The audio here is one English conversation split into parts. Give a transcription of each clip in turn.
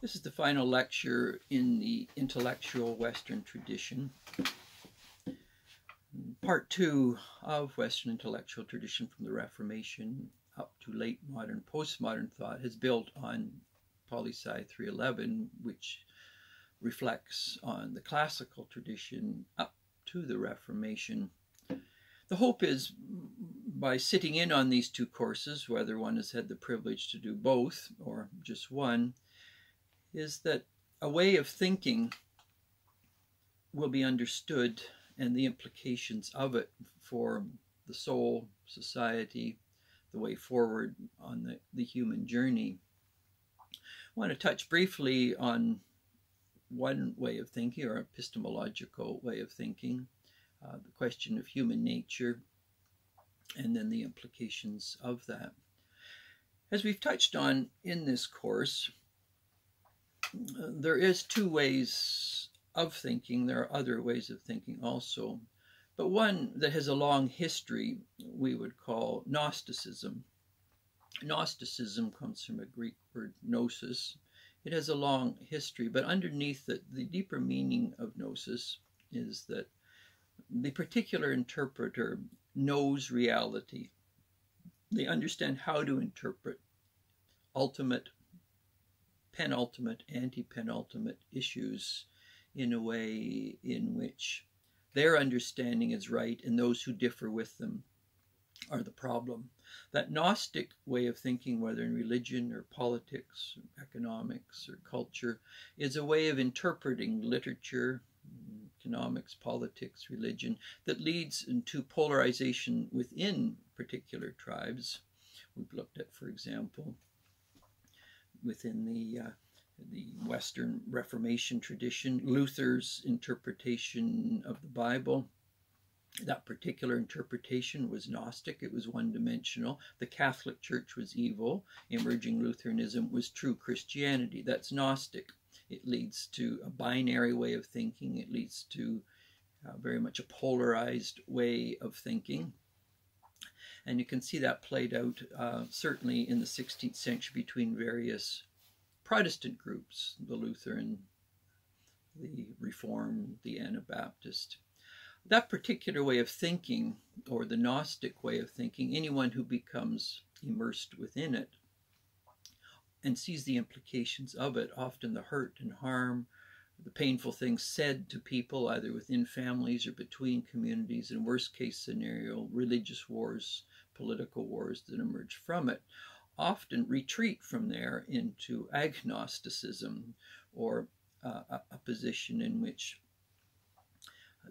This is the final lecture in the intellectual Western tradition. Part 2 of Western intellectual tradition from the Reformation up to late modern postmodern thought has built on Poli-Sci 311, which reflects on the classical tradition up to the Reformation. The hope is, by sitting in on these two courses, whether one has had the privilege to do both or just one, is that a way of thinking will be understood and the implications of it for the soul, society, the way forward on the human journey. I want to touch briefly on one way of thinking, or epistemological way of thinking, the question of human nature, and then the implications of that. As we've touched on in this course, there is two ways of thinking. There are other ways of thinking also, but one that has a long history we would call Gnosticism. Gnosticism comes from a Greek word gnosis. It has a long history, but underneath it, the deeper meaning of gnosis is that the particular interpreter knows reality. They understand how to interpret ultimate, penultimate, anti-penultimate issues in a way in which their understanding is right and those who differ with them are the problem. That Gnostic way of thinking, whether in religion or politics, or economics or culture, is a way of interpreting literature, economics, politics, religion, that leads into polarization within particular tribes. We've looked at, for example, within the Western Reformation tradition, Luther's interpretation of the Bible. That particular interpretation was Gnostic. It was one-dimensional. The Catholic Church was evil. Emerging Lutheranism was true Christianity. That's Gnostic. It leads to a binary way of thinking. It leads to very much a polarized way of thinking. And you can see that played out certainly in the 16th century between various Protestant groups, the Lutheran, the Reformed, the Anabaptist. That particular way of thinking, or the Gnostic way of thinking, anyone who becomes immersed within it and sees the implications of it, often the hurt and harm, the painful things said to people, either within families or between communities, in worst case scenario, religious wars, political wars that emerge from it, often retreat from there into agnosticism, or a position in which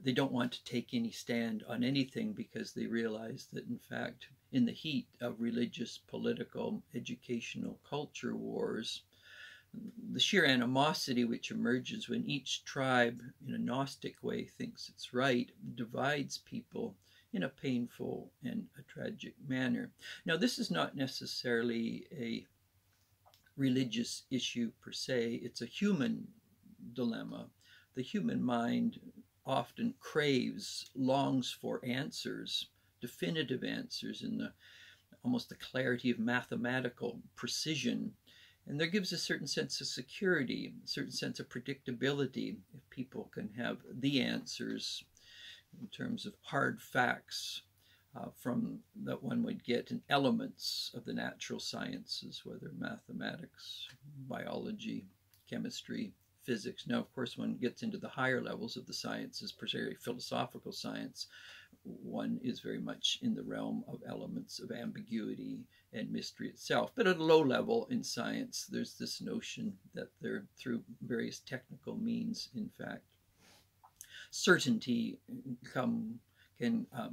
they don't want to take any stand on anything because they realize that, in fact, in the heat of religious, political, educational, culture wars, the sheer animosity which emerges when each tribe, in a Gnostic way, thinks it's right, divides people in a painful and a tragic manner. Now, this is not necessarily a religious issue per se. It's a human dilemma. The human mind often craves, longs for answers, definitive answers in almost the clarity of mathematical precision. And there gives a certain sense of security, a certain sense of predictability if people can have the answers in terms of hard facts from that one would get in elements of the natural sciences, whether mathematics, biology, chemistry, physics. Now, of course, one gets into the higher levels of the sciences, particularly philosophical science. One is very much in the realm of elements of ambiguity and mystery itself. But at a low level in science, there's this notion that there, through various technical means, in fact, certainty can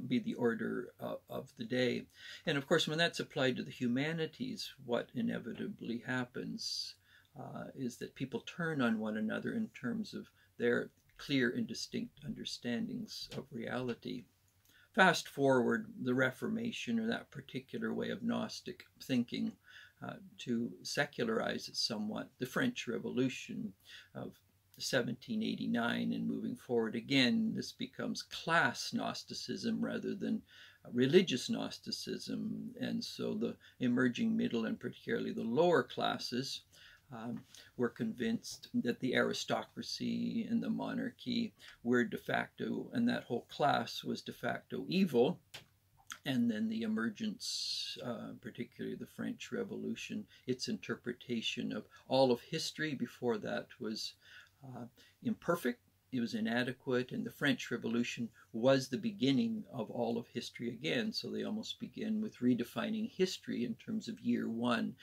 be the order of the day. And of course, when that's applied to the humanities, what inevitably happens is that people turn on one another in terms of their clear and distinct understandings of reality. Fast forward the Reformation, or that particular way of Gnostic thinking, to secularize it somewhat, the French Revolution of 1789 and moving forward again, this becomes class Gnosticism rather than religious Gnosticism. And so the emerging middle and particularly the lower classes were convinced that the aristocracy and the monarchy were de facto, and that whole class was de facto evil. And then the emergence, particularly the French Revolution, its interpretation of all of history before that was imperfect, it was inadequate, and the French Revolution was the beginning of all of history again. So they almost begin with redefining history in terms of year one,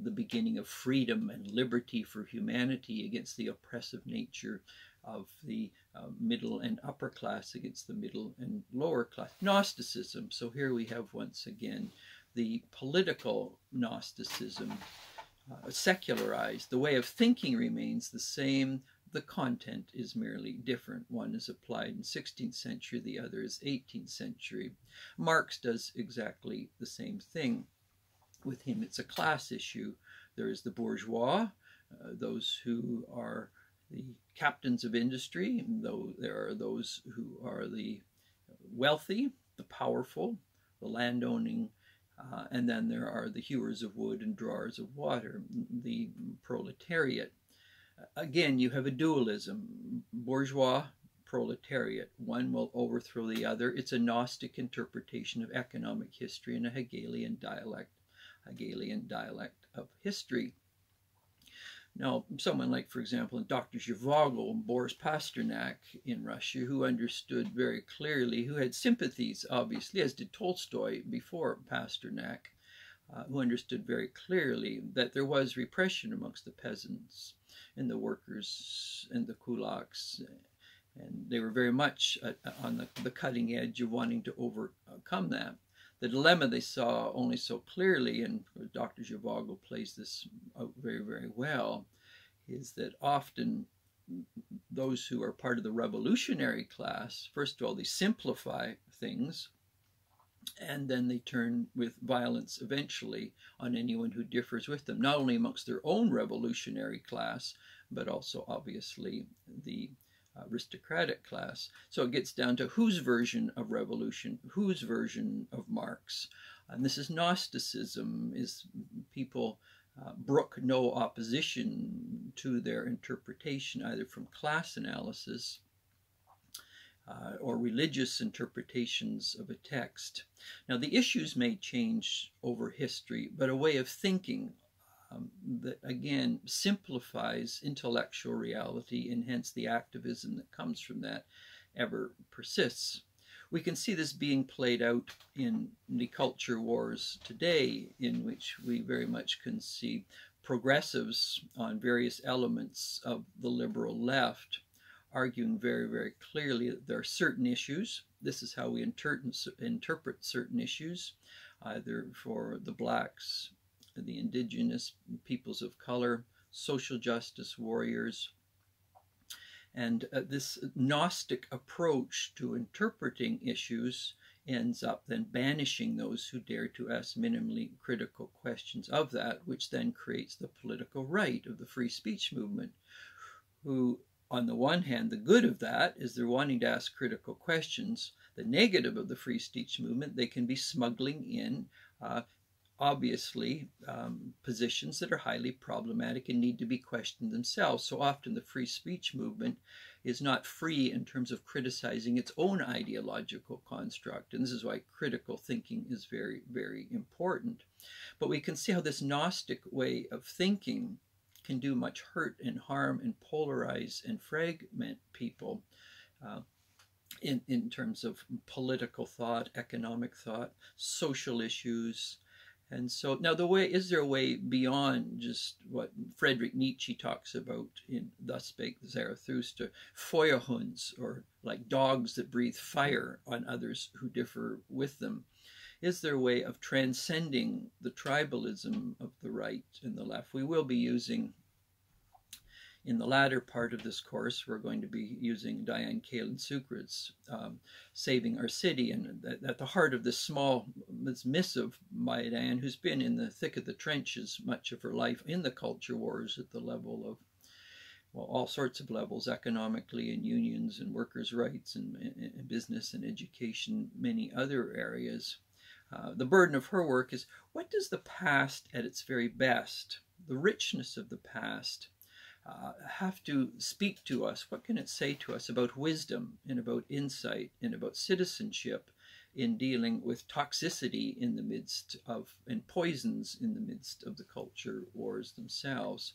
the beginning of freedom and liberty for humanity against the oppressive nature of the middle and upper class against the middle and lower class. Gnosticism. So here we have once again the political Gnosticism, secularized. The way of thinking remains the same. The content is merely different. One is applied in 16th century, the other is 18th century. Marx does exactly the same thing. With him, it's a class issue. There is the bourgeois, those who are the captains of industry, though there are those who are the wealthy, the powerful, the landowning, and then there are the hewers of wood and drawers of water, the proletariat. Again, you have a dualism, bourgeois, proletariat. One will overthrow the other. It's a Gnostic interpretation of economic history and a Hegelian dialect of history. Now, someone like, for example, Dr. Zhivago and Boris Pasternak in Russia, who understood very clearly, who had sympathies, obviously, as did Tolstoy before Pasternak, who understood very clearly that there was repression amongst the peasants and the workers and the kulaks, and they were very much on the cutting edge of wanting to overcome that. The dilemma they saw only so clearly, and Dr. Zhivago plays this out very, very well, is that often those who are part of the revolutionary class, first of all, they simplify things, and then they turn with violence eventually on anyone who differs with them, not only amongst their own revolutionary class, but also obviously the aristocratic class. So it gets down to whose version of revolution, whose version of Marx. And this is Gnosticism, is people brook no opposition to their interpretation, either from class analysis or religious interpretations of a text. Now, the issues may change over history, but a way of thinking that, again, simplifies intellectual reality, and hence the activism that comes from that ever persists. We can see this being played out in the culture wars today, in which we very much can see progressives on various elements of the liberal left arguing very, very clearly that there are certain issues. This is how we interpret certain issues, either for the blacks, the indigenous peoples of color, social justice warriors. And this Gnostic approach to interpreting issues ends up then banishing those who dare to ask minimally critical questions of that, which then creates the political right of the free speech movement, who, on the one hand, the good of that is they're wanting to ask critical questions. The negative of the free speech movement, they can be smuggling in obviously positions that are highly problematic and need to be questioned themselves. So often the free speech movement is not free in terms of criticizing its own ideological construct. And this is why critical thinking is very, very important. But we can see how this Gnostic way of thinking can do much hurt and harm and polarize and fragment people in terms of political thought, economic thought, social issues. And so now is there a way beyond just what Friedrich Nietzsche talks about in Thus Spake Zarathustra, Feuerhunds, or like dogs that breathe fire on others who differ with them? Is there a way of transcending the tribalism of the right and the left? We will be using, in the latter part of this course, we're going to be using Diane Kaelin-Sucret's Saving Our City. And at the heart of this missive by Diane, who's been in the thick of the trenches much of her life in the culture wars at the level of, well, all sorts of levels, economically and unions and workers' rights and business and education, many other areas. The burden of her work is, what does the past at its very best the richness of the past, have to speak to us. What can it say to us about wisdom and about insight and about citizenship in dealing with toxicity in the midst of, and poisons in the midst of the culture wars themselves?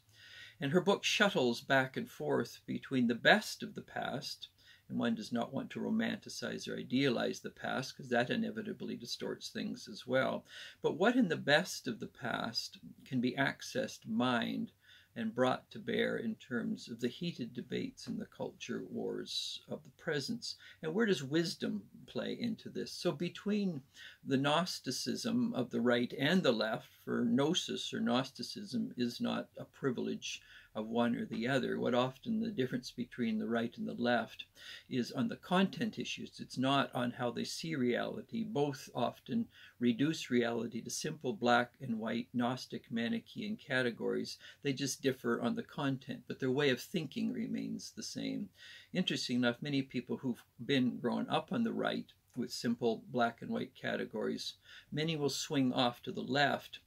And her book shuttles back and forth between the best of the past, and one does not want to romanticize or idealize the past because that inevitably distorts things as well. But what in the best of the past can be accessed, mined, and brought to bear in terms of the heated debates in the culture wars of the present? And where does wisdom play into this? So between the Gnosticism of the right and the left, for gnosis or Gnosticism is not a privilege of one or the other. What often the difference between the right and the left is on the content issues. It's not on how they see reality. Both often reduce reality to simple black and white Gnostic Manichaean categories. They just differ on the content, but their way of thinking remains the same. Interesting enough, many people who've been grown up on the right with simple black and white categories, many will swing off to the left.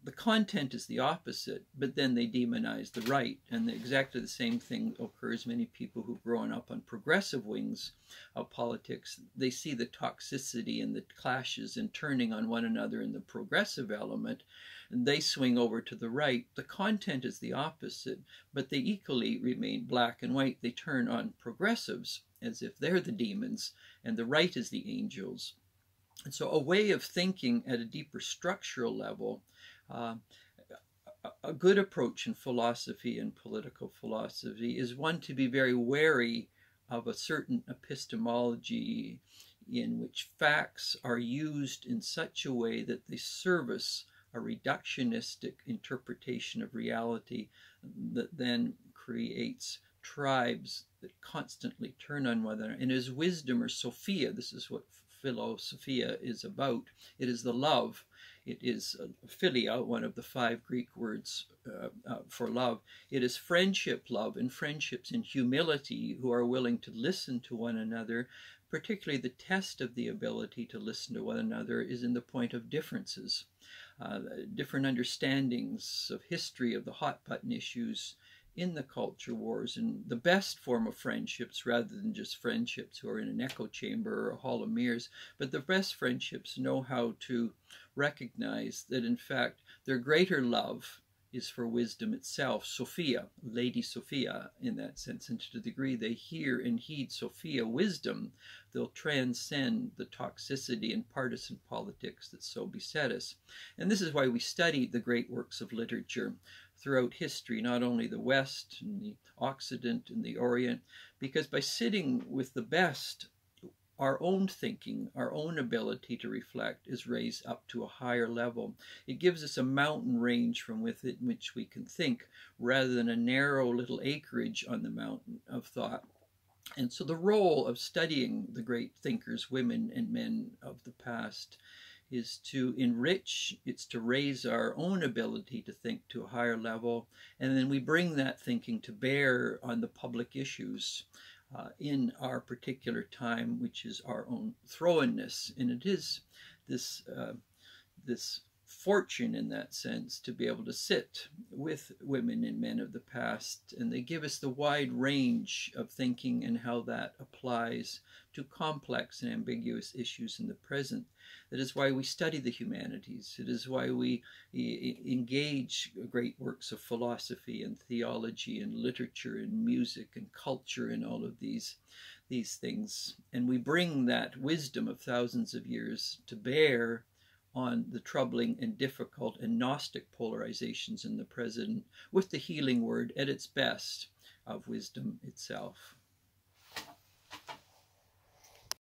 The content is the opposite, but then they demonize the right. And exactly the same thing occurs. Many people who've grown up on progressive wings of politics, they see the toxicity and the clashes and turning on one another in the progressive element, and they swing over to the right. The content is the opposite, but they equally remain black and white. They turn on progressives as if they're the demons, and the right is the angels. And so a way of thinking at a deeper structural level, a good approach in philosophy and political philosophy is one to be very wary of a certain epistemology in which facts are used in such a way that they service a reductionistic interpretation of reality that then creates tribes that constantly turn on one another. And as wisdom or Sophia, this is what philosophia is about. It is the love. It is philia, one of the 5 Greek words for love. It is friendship love, and friendships in humility who are willing to listen to one another. Particularly the test of the ability to listen to one another is in the point of differences, different understandings of history of the hot button issues in the culture wars, and the best form of friendships, rather than just friendships who are in an echo chamber or a hall of mirrors, but the best friendships know how to recognize that in fact their greater love is for wisdom itself, Sophia, Lady Sophia in that sense. And to the degree they hear and heed Sophia wisdom, they'll transcend the toxicity and partisan politics that so beset us. And this is why we study the great works of literature throughout history, not only the West and the Occident and the Orient, because by sitting with the best, our own thinking, our own ability to reflect is raised up to a higher level. It gives us a mountain range from within which we can think, rather than a narrow little acreage on the mountain of thought. And so the role of studying the great thinkers, women and men of the past, is to enrich, it's to raise our own ability to think to a higher level, and then we bring that thinking to bear on the public issues in our particular time, which is our own thrownness. And it is this fortune in that sense to be able to sit with women and men of the past, and they give us the wide range of thinking and how that applies to complex and ambiguous issues in the present. That is why we study the humanities. It is why we engage great works of philosophy and theology and literature and music and culture and all of these things. And we bring that wisdom of thousands of years to bear on the troubling and difficult and Gnostic polarizations in the present, with the healing word at its best of wisdom itself.